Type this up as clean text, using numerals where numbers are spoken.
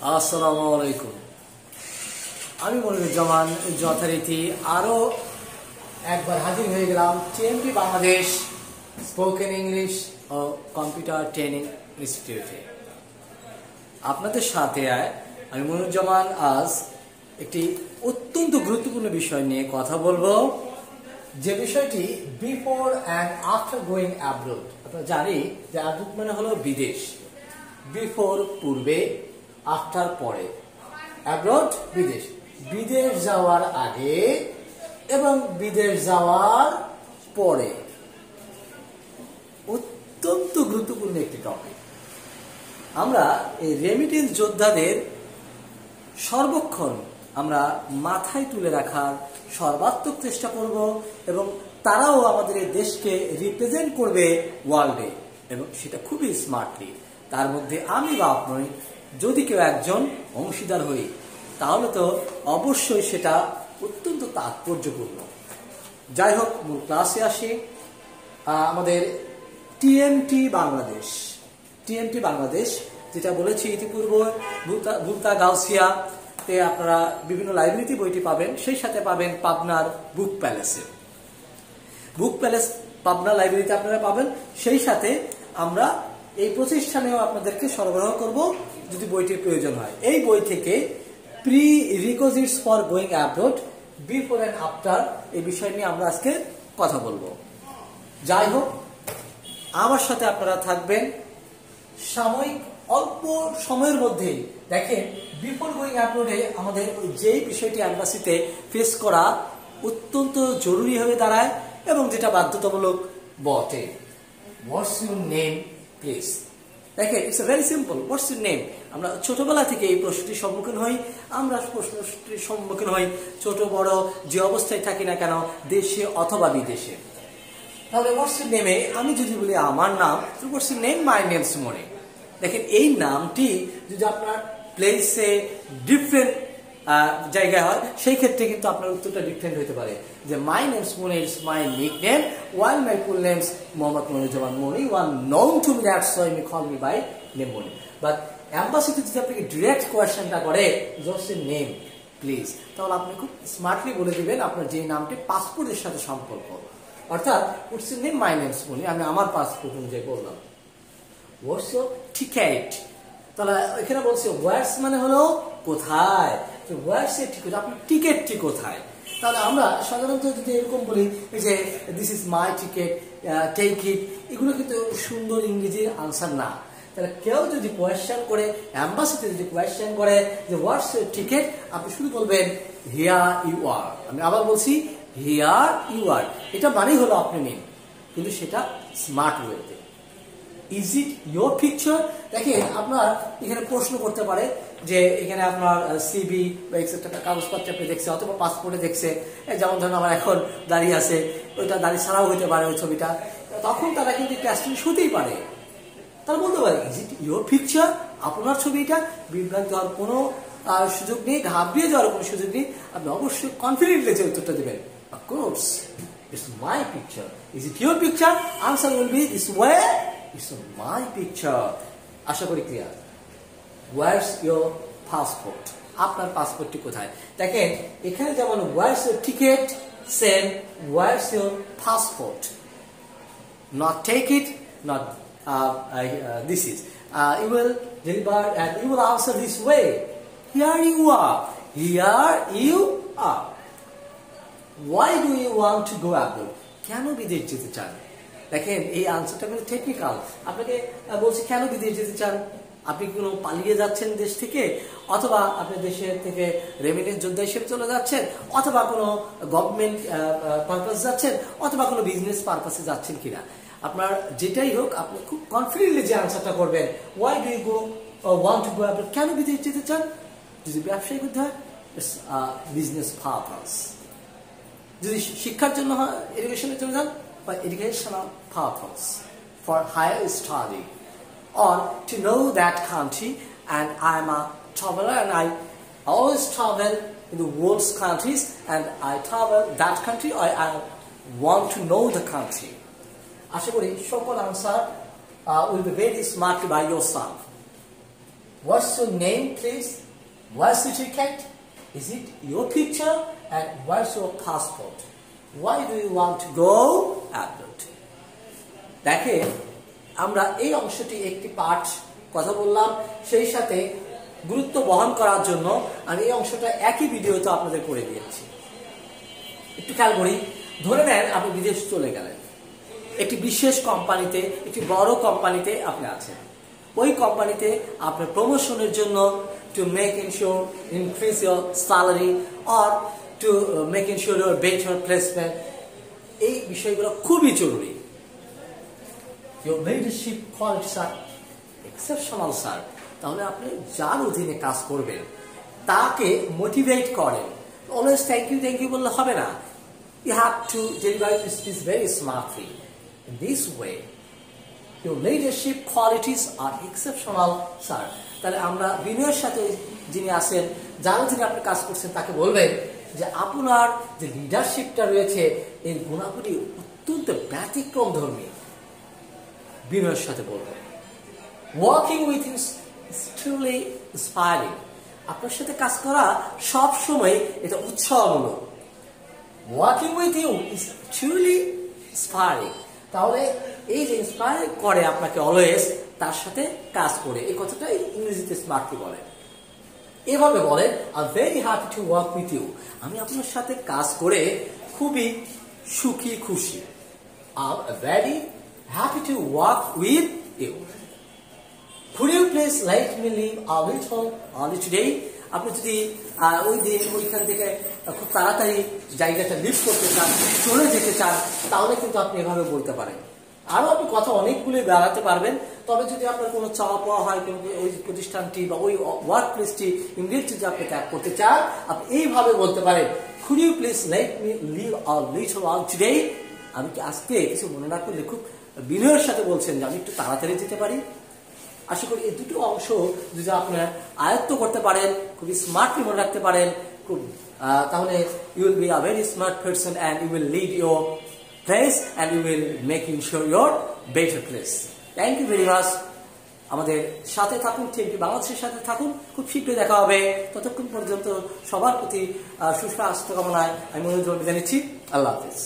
আসসালামু আলাইকুম। আমি মনিরুজ্জামান যথারীতি আরো একবার হাজির হয়ে গেলাম টিএমটি বাংলাদেশ স্পোকেন ইংলিশ ও কম্পিউটার ট্রেনিং ইনস্টিটিউটে। আপনাদের সাথে আমি মনিরুজ্জামান আজ একটি অত্যন্ত গুরুত্বপূর্ণ বিষয় নিয়ে কথা বলবো, যে বিষয়টি before and after going abroad. আপনারা জানি যে অ্যাব্রোড মানে হলো বিদেশ, বিফোর পূর্বে, আফটার পরে, অ্যাব্রোড বিদেশ। বিদেশ যাওয়ার আগে এবং বিদেশ যাওয়ার পরে অত্যন্ত গুরুত্বপূর্ণ একটি টপিক। আমরা এই রেমিটেন্স যোদ্ধাদের সর্বক্ষণ আমরা মাথায় তুলে রাখার সর্বাত্মক চেষ্টা করব এবং তারাও আমাদের এই দেশকে রিপ্রেজেন্ট করবে ওয়ার্ল্ডে, এবং সেটা খুবই স্মার্টলি। তার মধ্যে আমি বা আপনি যদি কেউ একজন অংশীদার হই, তাহলে তো অবশ্যই সেটা অত্যন্ত তাৎপর্যপূর্ণ। যাই হোক, মূল ক্লাসে আসি। আমাদের টিএমটি বাংলাদেশ যেটা বলেছি ইতিপূর্বে, ভুলতা গাউসিয়াতে আপনারা বিভিন্ন লাইব্রেরিতে বইটি পাবেন, সেই সাথে পাবেন পাবনার বুক প্যালেস পাবনা লাইব্রেরিতে আপনারা পাবেন। সেই সাথে আমরা এই প্রতিষ্ঠানেও আপনাদেরকে সরবরাহ করব যদি বইটির প্রয়োজন হয়। এই বই থেকে prerequisites for going abroad, before and after, এই বিষয় নিয়ে আমরা আজকে কথা বলবো। যাই হোক, আমার সাথে আপনারা থাকবেন সাময়িক অল্প সময়ের মধ্যেই। দেখেন, বিফোর গোয়িং অ্যাব্রোডে আমাদের যেই বিষয়টি এম্বাসিতে ফেস করা অত্যন্ত জরুরি হয়ে দাঁড়ায় এবং যেটা বাধ্যতামূলক বটে। What's your name please? দেখেন, it's very simple. What's your name? আমরা ছোটবেলা থেকে এই প্রশ্নটির সম্মুখীন হই। ছোট বড় যে অবস্থায় থাকি না কেন, দেশে অথবা বিদেশে। তাহলে হোয়াটস ইউর নেমে আমি যদি বলি আমার নাম, what's your name? My name Sumon. দেখেন, এই নামটি যদি আপনার প্লেসে ডিফারেন্ট জায়গায় হয়, সেই ক্ষেত্রে কিন্তু আপনার উত্তরটা ডিফারেন্ট হতে পারে। যে মাই name সুমনে is my nickname, while my full name's Mohammad Moniruzzaman Moni, one known to me, that's why me call me by name Moni. But এম্বাসিতে যদি আপনাকে ডিরেক্ট কোয়েশ্চেনটা করে হোয়াটস ইউর নেম প্লিজ, তাহলে আপনি খুব স্মার্টলি বলে দিবেন আপনার যে নামটি পাসপোর্টের সাথে সম্পর্ক। অর্থাৎ what's your name? My name Sumon. আমি আমার পাসপোর্ট অনুযায়ী বললাম। What's your ticket? তাহলে এখানে বলছে হোয়াটস মানে হলো কোথায়। হোয়াটস এর টিকেট, আপনার টিকেটটি কোথায়? তাহলে আমরা সাধারণত যদি এরকম বলি যে this is my ticket, take it, এগুলো কিন্তু সুন্দর ইংরেজির আনসার না। তাহলে কেউ যদি কোয়েশ্চেন করে, এম্বাসিতে যদি কোয়েশ্চেন করে যে হোয়াটস ইউর টিকেট, আপনি শুধু বলবেন হিয়ার ইউ আর। আমি আবার বলছি হিয়ার ইউ আর। এটা মানেই হলো আপনি নিন, কিন্তু সেটা স্মার্ট ওয়েতে। Is it your picture? দেখেন, আপনার এখানে প্রশ্ন করতে পারে যে এখানে আপনার সিবি বা এক্সেট্রা কাগজপত্র আপনি দেখছে অথবা পাসপোর্টে দেখছে। যেমন ধরুন আমার এখন দাঁড়িয়ে আছে, ওইটা দাঁড়িয়ে ছাড়াও হইতে পারে ওই ছবিটা। তখন তারা কিন্তু টেস্টিং হতেই পারে। তারা বলতে পারে ইজ ইট ইয়োর পিকচার? আপনার ছবি এটা। বিভ্রান্ত হওয়ার কোনো সুযোগ নেই, ঘাবড়িয়ে যাওয়ার কোনো সুযোগ নেই। আপনি অবশ্যই কনফিডেন্টলি যে উত্তরটা দেবেন, of course it's my picture. Is it your picture? Answer will be this way, it's my picture. আশা করি ক্লিয়ার। What's your passport? আপনার পাসপোর্টটি কোথায়? দেখেন, এখানে যেমন what's your ticket, same what's your passport. Not take it, not this is. You will deliver and you will answer this way. Here you are. Here you are. Why do you want to go abroad? কেন বিদেশ যেতে চান? দেখেন, এই আনসারটা কিন্তু technical. আপনাকে বলছি কেন বিদেশ যেতে চান? আপনি কোনো পালিয়ে যাচ্ছেন দেশ থেকে, অথবা আপনি দেশের থেকে রেমিটেন্স যোদ্ধা হিসেবে চলে যাচ্ছেন, অথবা কোনো গভর্নমেন্ট পারপাস যাচ্ছেন, অথবা কোনো বিজনেস পারপাসে যাচ্ছেন কিনা। আপনার যেটাই হোক, আপনি খুব কনফিডেন্টলি যে আনসারটা করবেন, why do you go want to go abroad? কেন বিদেশ যেতে চান? যদি ব্যবসায়ী করতে হয়, ইটস বিজনেস পারপাস। যদি শিক্ষার জন্য হয়, এডুকেশনের জন্য যান, বা educational purpose for higher study, or to know that country. And I am a traveler and I always travel in the world's countries, and I travel that country, or I want to know the country. আশা করি সকল answer will be very smart by yourself. What's your name, please? Where's your ticket? Is it your picture? And where's your passport? Why do you want to go abroad? দেখেন, আমরা এই অংশটি একটি পাঠ কথা বললাম, সেই সাথে গুরুত্ব বহন করার জন্য আমি এই অংশটা একই ভিডিওতে আপনাদের করে দিয়েছি। একটু খেয়াল করি, ধরে নেন আপনি বিদেশ চলে গেলেন, একটি বিশেষ কোম্পানিতে, একটি বড় কোম্পানিতে আপনি আছেন। ওই কোম্পানিতে আপনার প্রমোশনের জন্য to make ensure increase your salary or to make ensure your better placement, এই বিষয়গুলো খুবই জরুরি। Your leadership qualities are exceptional, sir. তাহলে আপনি যার অধীনে কাজ করবেন তাকে মোটিভেট করেন। অলওয়েজ থ্যাংক ইউ বললে হবে না। You have to deliver this speech very smartly. In this way, your leadership qualities are exceptional, sir. তাহলে আমরা বিনয়ের সাথে যিনি আছেন, যার অধীনে আপনি কাজ করছেন, তাকে বলবেন যে আপনার যে লিডারশিপটা রয়েছে এর গুণাবলী অত্যন্ত ব্যতিক্রম ধর্মী। বিনয়ের সাথে বলবেন। Working with you is truly inspiring. আপনার সাথে কাজ করা সব সময় এটা উৎসাহমূলক। Working with you is truly inspiring. তাহলে এই যে ইন্সপায়ার করে আপনাকে অলওয়েজ, তার সাথে কাজ করে, এই কথাটা ইংরেজিতে স্মার্টলি বলে। এভাবে বলেন, I am very happy to work with you. আমি আপনার সাথে কাজ করে খুবই সুখী খুশি। I am very happy to work with you. Could you please let me leave a little early today? আপনি যদি ওই দিন ওইখান থেকে খুব তাড়াতাড়ি জায়গাটা লিভ করতে চান, চলে যেতে চান, তাহলে কিন্তু আপনি এভাবে বলতে পারেন। আরো আপনি কথা অনেকগুলো বেড়াতে পারবেন। তবে যদি আপনার কোনো চাওয়া পাওয়া হয়, কিন্তু ওই প্রতিষ্ঠানটি বা ওই ওয়ার্ক প্লেসটি ইমিডিয়েট যদি আপনি ত্যাগ করতে চান, আপনি এইভাবে বলতে পারেন, Could you please let me leave a little early today? আমি কি আজকে কিছু মনে না করলে খুব বিনয়ের সাথে বলছেন যে আমি একটু তাড়াতাড়ি যেতে পারি। আশা করি এই দুটো অংশ যদি আপনার আয়ত্ত করতে পারেন, খুবই স্মার্টলি মনে রাখতে পারেন, খুব তাহলে you will be a very smart person and you will lead your place and you will make ensure your better place. Thank you very much. আমাদের সাথে থাকুন, টিএমটি বাংলাদেশের সাথে থাকুন। খুব শীঘ্রই দেখা হবে। ততক্ষণ পর্যন্ত সবার প্রতি সুস্বাস্থ্য কামনায় আমি মনোযোগ জানাচ্ছি। আল্লাহ হাফেজ।